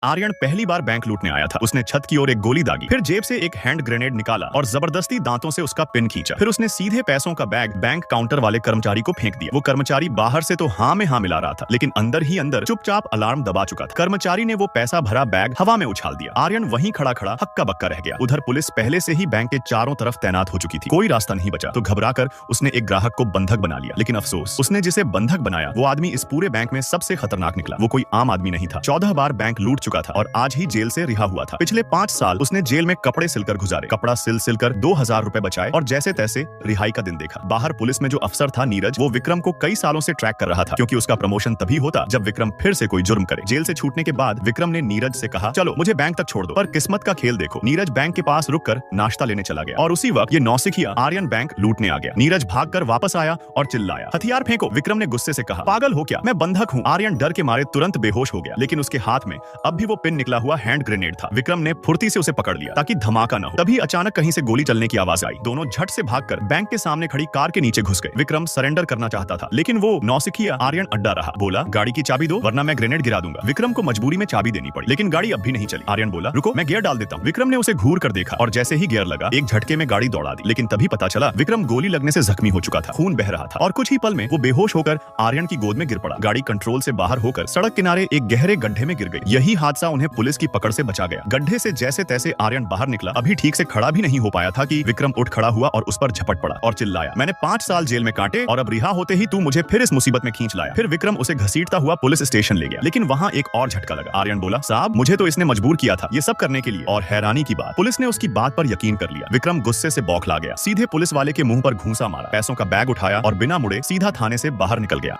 आर्यन पहली बार बैंक लूटने आया था। उसने छत की ओर एक गोली दागी, फिर जेब से एक हैंड ग्रेनेड निकाला और जबरदस्ती दांतों से उसका पिन खींचा। फिर उसने सीधे पैसों का बैग बैंक काउंटर वाले कर्मचारी को फेंक दिया। वो कर्मचारी बाहर से तो हाँ में हाँ मिला रहा था, लेकिन अंदर ही अंदर चुपचाप अलार्म दबा चुका था। कर्मचारी ने वो पैसा भरा बैग हवा में उछाल दिया। आर्यन वहीं खड़ा खड़ा हक्का बक्का रह गया। उधर पुलिस पहले से ही बैंक के चारों तरफ तैनात हो चुकी थी। कोई रास्ता नहीं बचा तो घबराकर उसने एक ग्राहक को बंधक बना लिया। लेकिन अफसोस, उसने जिसे बंधक बनाया वो आदमी इस पूरे बैंक में सबसे खतरनाक निकला। वो कोई आम आदमी नहीं था। 14 बार बैंक लूट चुका था और आज ही जेल से रिहा हुआ था। पिछले 5 साल उसने जेल में कपड़े सिलकर गुजारे। कपड़ा सिल कर 2000 रुपए बचाए और जैसे तैसे रिहाई का दिन देखा। बाहर पुलिस में जो अफसर था नीरज, वो विक्रम को कई सालों से ट्रैक कर रहा था, क्योंकि उसका प्रमोशन तभी होता जब विक्रम फिर से कोई जुर्म करे। जेल से छूटने के बाद विक्रम ने नीरज से कहा, चलो मुझे बैंक तक छोड़ दो। पर किस्मत का खेल देखो, नीरज बैंक के पास रुककर नाश्ता लेने चला गया और उसी वक्त ये नौसिखिया आर्यन बैंक लूटने आ गया। नीरज भागकर वापस आया और चिल्लाया, हथियार फेंको। विक्रम ने गुस्से से कहा, पागल हो क्या, मैं बंधक हूँ। आर्यन डर के मारे तुरंत बेहोश हो गया, लेकिन उसके हाथ में अब भी वो पिन निकला हुआ हैंड ग्रेनेड था। विक्रम ने फुर्ती से उसे पकड़ लिया ताकि धमाका न हो। तभी अचानक कहीं से गोली चलने की आवाज आई। दोनों झट से भागकर बैंक के सामने खड़ी कार के नीचे घुस गए। विक्रम सरेंडर करना चाहता था, लेकिन वो नौसिखिया आर्यन अड्डा रहा। बोला, गाड़ी की चाबी दो वरना मैं ग्रेनेड गिरा दूंगा। विक्रम को मजबूरी में चाबी देनी पड़ी, लेकिन गाड़ी अब भी नहीं चली। आर्यन बोला, रुको मैं गियर डाल देता हूँ। विक्रम ने उसे घूर कर देखा और जैसे ही गियर लगा एक झटके में गाड़ी दौड़ा दी। लेकिन तभी पता चला विक्रम गोली लगने से जख्मी हो चुका था। खून बह रहा था और कुछ ही पल में वो बेहोश होकर आर्यन की गोद में गिर पड़ा। गाड़ी कंट्रोल से बाहर होकर सड़क किनारे एक गहरे गड्ढे में गिर गई। यही हादसा उन्हें पुलिस की पकड़ से बचा गया। गड्ढे से जैसे तैसे आर्यन बाहर निकला। अभी ठीक से खड़ा भी नहीं हो पाया था कि विक्रम उठ खड़ा हुआ और उस पर झपट पड़ा और चिल्लाया, मैंने 5 साल जेल में काटे और अब रिहा होते ही तू मुझे फिर इस मुसीबत में खींच लाया। फिर विक्रम उसे घसीटता हुआ पुलिस स्टेशन ले गया, लेकिन वहां एक और झटका लगा। आर्यन बोला, साहब मुझे तो इसने मजबूर किया था ये सब करने के लिए। और हैरानी की बात, पुलिस ने उसकी बात पर यकीन कर लिया। विक्रम गुस्से से बौखला गया, सीधे पुलिस वाले के मुंह पर घूंसा मारा, पैसों का बैग उठाया और बिना मुड़े सीधा थाने से बाहर निकल गया।